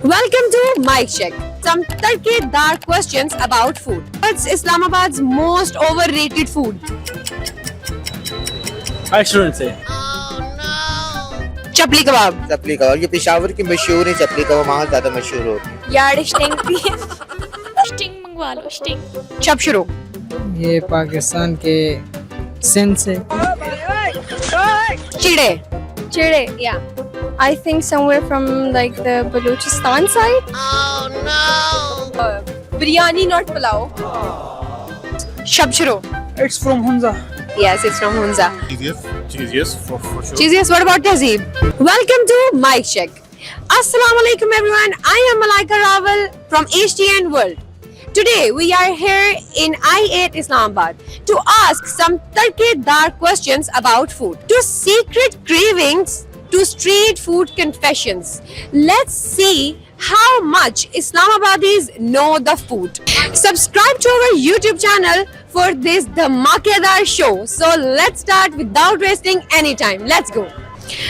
Welcome to Mic Check. Some dark questions about food. What's Islamabad's most overrated food? I shouldn't say. Chapli kebab. Chapli कबाब ये पेशावर की मशहूर है चपली कबाब वहाँ ज़्यादा मशहूर होती है। यार स्टिंग स्टिंग मंगवा लो स्टिंग। Chap shuru. ये पाकिस्तान के सिंध से Chide. चिड़े या I think somewhere from like the Balochistan side. Biryani, not pulao. Shab shuru. It's from Hunza. Yes, it's from Hunza. Cheesiest for sure. Cheesiest. What about Tehzeeb? Welcome to Mic Check. Assalamu alaikum everyone. I am Malaika Rawal from HTN World. Today we are here in I8 Islamabad to ask some dark questions about food. To secret cravings, to street food confessions. Let's see how much Islamabadis know the food. Subscribe to our YouTube channel for this Dhamakedar show. So let's start without wasting any time. Let's go.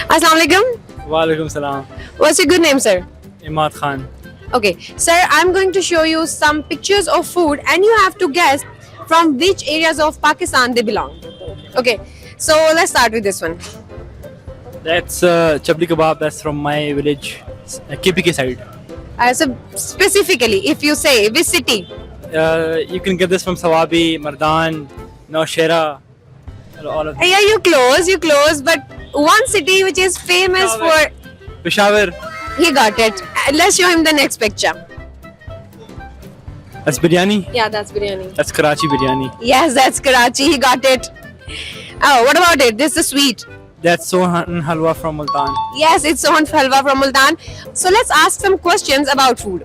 Assalamu alaikum. Walaikum salam. What's your good name, sir? Imad Khan. Okay, sir, I'm going to show you some pictures of food and you have to guess from which areas of Pakistan they belong. Okay, so let's start with this one. That's chapli kebab. That's from my village, KPK side. So specifically, if you say which city? You can get this from Sawabi, Mardan, Naushera, all of them. Yeah, you close, but one city which is famous for... Peshawar. He got it. Let's show him the next picture. That's biryani. Yeah, that's biryani. That's Karachi biryani. Yes, that's Karachi. He got it. Oh, what about it? This is sweet. That's Sohan halwa from Multan. Yes, it's Sohan Halwa from Multan. So let's ask some questions about food.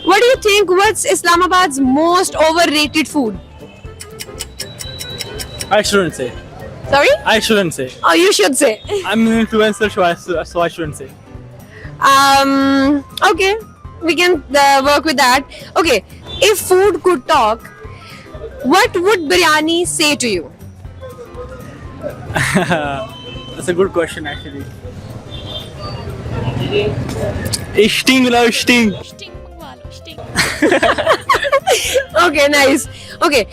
What do you think? What's Islamabad's most overrated food? I shouldn't say. Sorry? I shouldn't say. Oh, you should say. I'm an influencer, so I shouldn't say. Okay, we can work with that. Okay, if food could talk, what would biryani say to you? That's a good question, actually. Sting, love sting. Sting मंगवा लो sting. Okay, nice. Okay,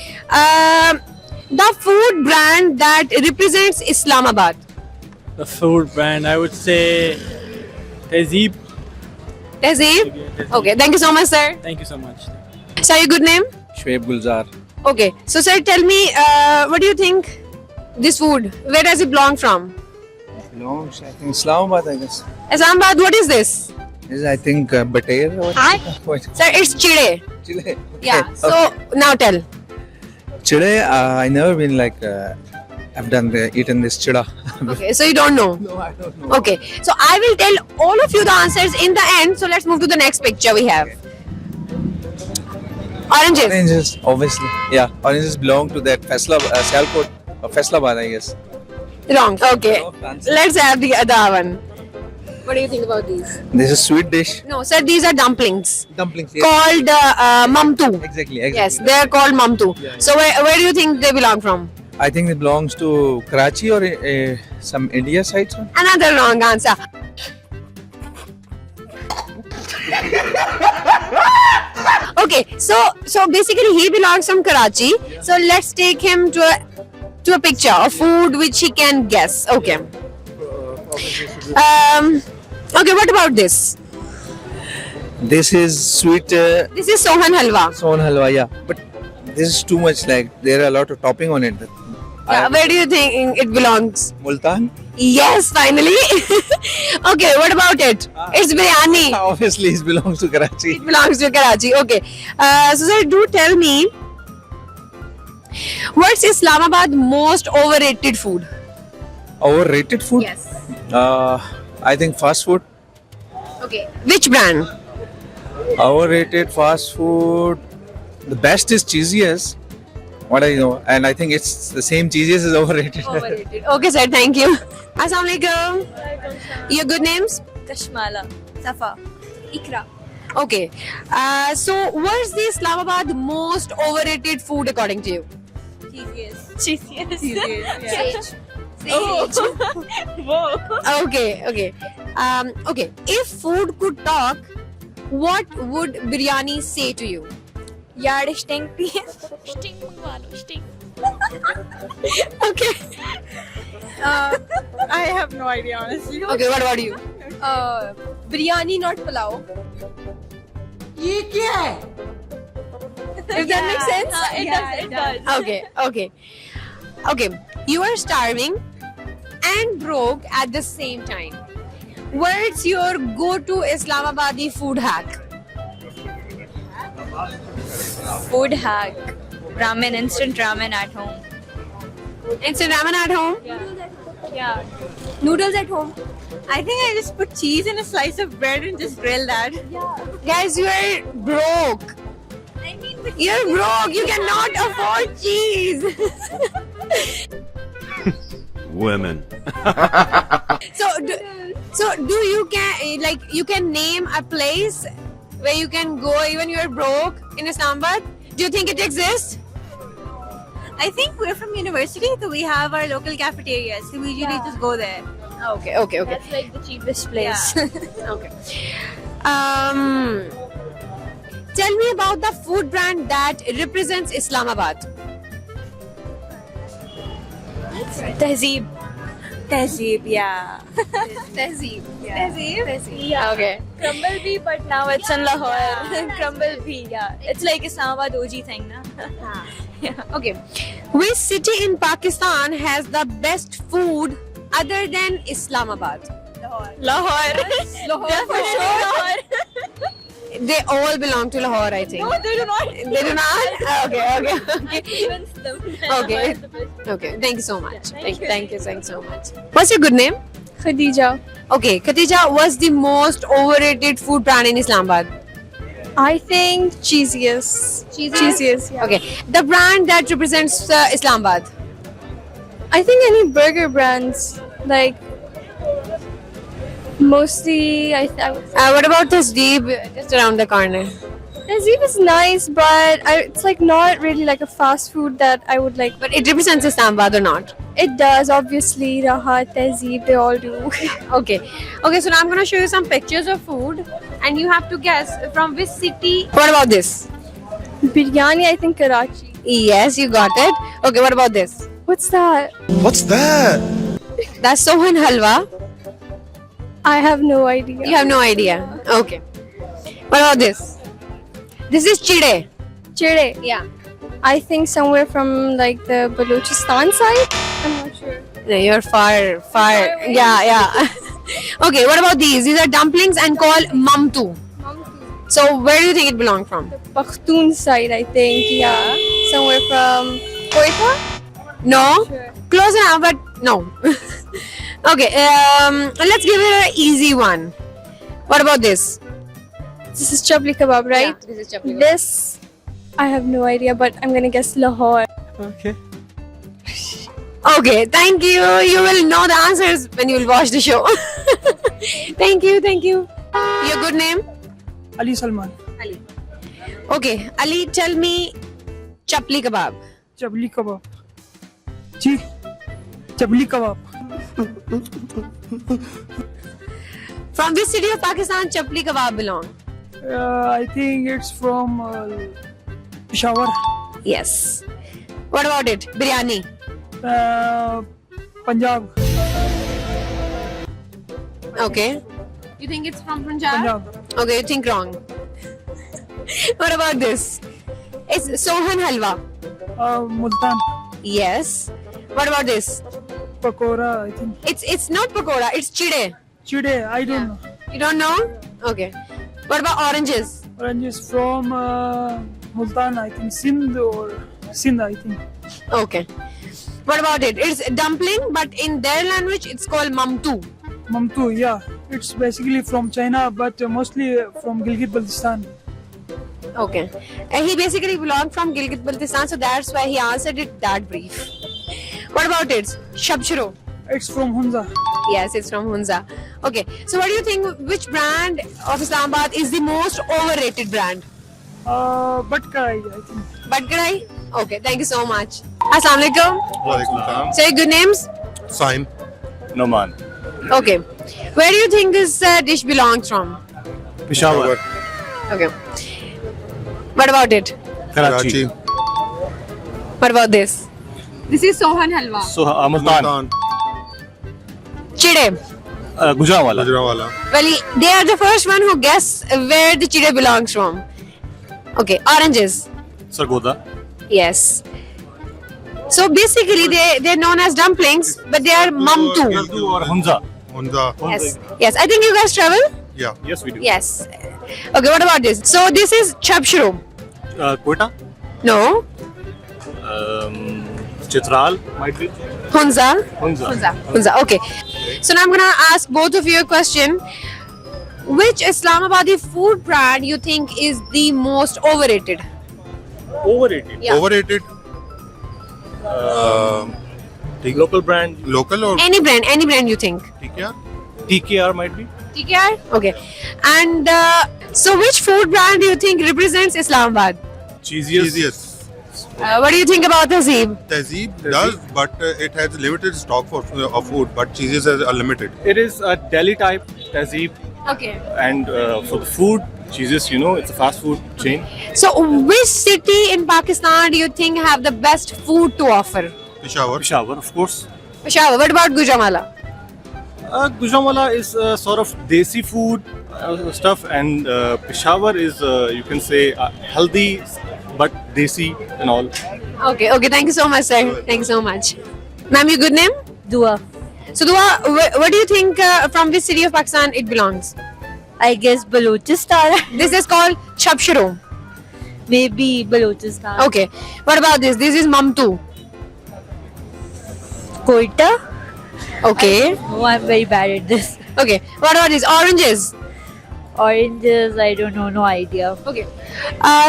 the food brand that represents Islamabad. The food brand, I would say Tehzeeb. Tehzeeb? Okay, thank you so much, sir. Thank you so much. Sir, your good name? Shoaib Gulzar Okay, so sir, tell me, what do you think? This food, where does it belong from? belongs I think Islamabad I guess Islamabad, what is this? is I think Bater or what Sir, it's chide. Chile Yeah, so now tell. Chile I never been like I've eaten this chida. Okay, so you don't know. No, I don't know. Okay, so I will tell all of you the answers in the end. So let's move to the next picture we have. Oranges. Oranges, obviously. Yeah, oranges belong to that Sialkot or Faisalabad, I guess. Wrong. Okay, No, fancy. let's have the other one. What do you think about these? This is sweet dish. No, sir, these are dumplings Dumplings. Yes. called mamtu. Exactly. Yes, they are called mamtu. Yeah, yeah. So where do you think they belong from? I think it belongs to Karachi or some India side. Sir. Another wrong answer. Okay, so basically he belongs from Karachi. So let's take him to a picture of food which he can guess. Okay. Okay, what about this? This is sweet This is Sohan Halwa. Sohan halwa, yeah. But this is too much. Like there are a lot of topping on it. Yeah, where do you think it belongs? Multan. Yes, finally. Okay, what about it? It's biryani. Obviously, it belongs to Karachi. It belongs to Karachi. Okay. So sir, do tell me, what's Islamabad's most overrated food? Overrated food? Yes. I think fast food. Okay. Which brand? Overrated fast food. The best is cheesiest. What I know, and I think it's the same cheesiest is overrated. Overrated. Okay, sir. Thank you. Assalamu alaikum. Your good names? Kashmala Safa. Iqra Okay. So what's the Islamabad most overrated food according to you? Cheese Okay. Okay. Okay. If food could talk, what would biryani say to you? Yard sting, please. Sting mangwa lo, sting. Okay. I have no idea, honestly. Okay, what about you? Biryani, not pulao. If that makes sense? It does. Okay. You are starving and broke at the same time. What's your go-to Islamabadi food hack? Food hack. Ramen, instant ramen at home. Instant ramen at home? Yeah. Noodles at home? I think I just put cheese in a slice of bread and just grill that. Guys, you are broke. You're broke. You cannot afford cheese. Women. So do you can name a place where you can go even you're broke in Islamabad? Do you think it exists? I think we're from university, so we have our local cafeterias. So we usually just go there. Okay. That's like the cheapest place. Okay. Tell me about the food brand that represents Islamabad. Tehzeeb. Tehzeeb, yeah. Tehzeeb. Yeah. Okay. Crumble Bee, but now it's in Lahore. Crumble Bee, yeah. It's like Islamabad OG thing, na? Okay. Which city in Pakistan has the best food other than Islamabad? Lahore. Definitely Lahore. They all belong to Lahore, I think. No, they do not. They do not? Okay. Evens them. Okay. Okay, thank you so much. Thank you so much. What's your good name? Khadija. Okay, Khatija, what's the most overrated food brand in Islamabad? I think Cheesiest. Cheesiest, yeah. Okay, the brand that represents Islamabad. I think any burger brands, like mostly, What about Tehzeeb, just around the corner? Tehzeeb is nice, but it's like not really like a fast food that I would like. But it represents Islamabad or not? It does, obviously. Rahat, Tehzeeb, they all do. Okay, so now I'm gonna show you some pictures of food, and you have to guess from which city. What about this? Biryani, I think Karachi. Yes, you got it. Okay, what about this? What's that? What's that? That's Sohan Halwa. I have no idea. You have no idea. Okay. What about this? This is Chide. Chide. Yeah. I think somewhere from like the Balochistan side. I'm not sure. No, you're far. Yeah. Okay, what about these? These are dumplings and called mamtu. So where do you think it belongs from? Pakhtun side, I think. Yeah. Somewhere from Quetta? No? Sure. Close enough, but no. Okay, let's give it an easy one. What about this? This is Chabli kebab, right? Yeah, this is chapli. This, I have no idea, but I'm gonna guess Lahore. Okay. Okay, thank you. You will know the answers when you will watch the show. Thank you. Your good name? Ali Salman. Ali. Okay, Ali, tell me chapli kebab. Chabli kebab. Ji. Chabli kebab. From which city of Pakistan chapli kebab belong? I think it's from Peshawar. Yes. What about it? Biryani. Punjab. Okay. You think it's from Punjab? Punjab. Okay, you think wrong. What about this? It's Sohan Halwa. Multan. Yes. What about this? Pakora, I think. It's not pakora, it's chide. Chide, I don't know. You don't know? Okay. What about oranges? Oranges from Multan, I think. Sindh, I think. Okay. What about it? It's dumpling, but in their language, it's called mamtu. Mamtu, yeah. It's basically from China, but mostly from Gilgit-Baltistan. Okay. And he basically belonged from Gilgit-Baltistan, so that's why he answered it that brief. What about it? Shabshiro. It's from Hunza. Yes, it's from Hunza. Okay. So what do you think? Which brand of Islamabad is the most overrated brand? Batkarai, I think. Badgarai? Okay. Thank you so much. Assalamu alaikum. Walaikum salam. Say good names. Saim. Noman. Okay. Where do you think this dish belongs from? Peshawar. Okay. What about it? Karachi. What about this? This is Sohan Halwa. So Multan. Chide. Gujranwala. Well, they are the first one who guess where the chide belongs from. Okay, oranges. Sargodha. Yes. So basically, they're known as dumplings, but they are mamtu. Or Hunza. Yes. Yes. I think you guys travel. Yes, we do. Yes. Okay. What about this? So this is chapshro. Quetta. No. Chitral might be. Hunza. Hunza. Hunza. Okay. So now I'm gonna ask both of you a question. Which Islamabadi food brand you think is the most overrated? Overrated. Yeah. Overrated. Local brand. Local or Any brand you think? TKR? TKR might be. TKR? Okay. And so which food brand do you think represents Islamabad? Cheesiest. What do you think about Tazeeb? Tehzeeb does, but it has limited stock of food, but cheeses are unlimited. It is a Delhi type Tehzeeb, Okay. and for the food, cheeses, it's a fast food chain. So which city in Pakistan do you think have the best food to offer? Peshawar. Peshawar, of course. Peshawar. What about Gujranwala? Gujranwala is sort of desi food stuff, and Peshawar is, you can say, healthy but desi and all. Okay. Okay. Thank you so much, sir. Thank you so much. Ma'am, your good name? Dua. So Dua, what do you think from which city of Pakistan it belongs? I guess Balochistan. This is called chapshro. Maybe Balochistan. Okay. What about this? This is mamtu. Quetta. Okay. Oh, I'm very bad at this. Okay. What about these oranges? Oranges, I don't know, no idea. Okay.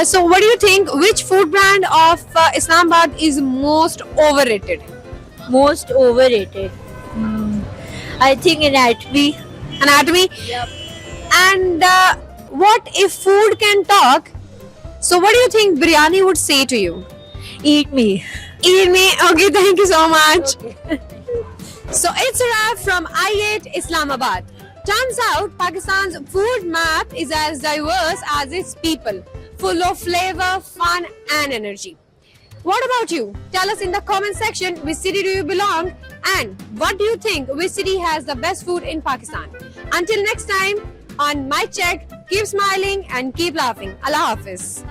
So what do you think? Which food brand of Islamabad is most overrated? Most overrated. I think Anatomy. Anatomy. Yep. And what if food can talk? So what do you think biryani would say to you? Eat me. Eat me. Okay. Thank you so much. So it's a wrap from I8 Islamabad. Turns out Pakistan's food map is as diverse as its people, full of flavor, fun and energy. What about you? Tell us in the comment section which city do you belong and what do you think which city has the best food in Pakistan. Until next time on Mic Check, keep smiling and keep laughing. Allah Hafiz.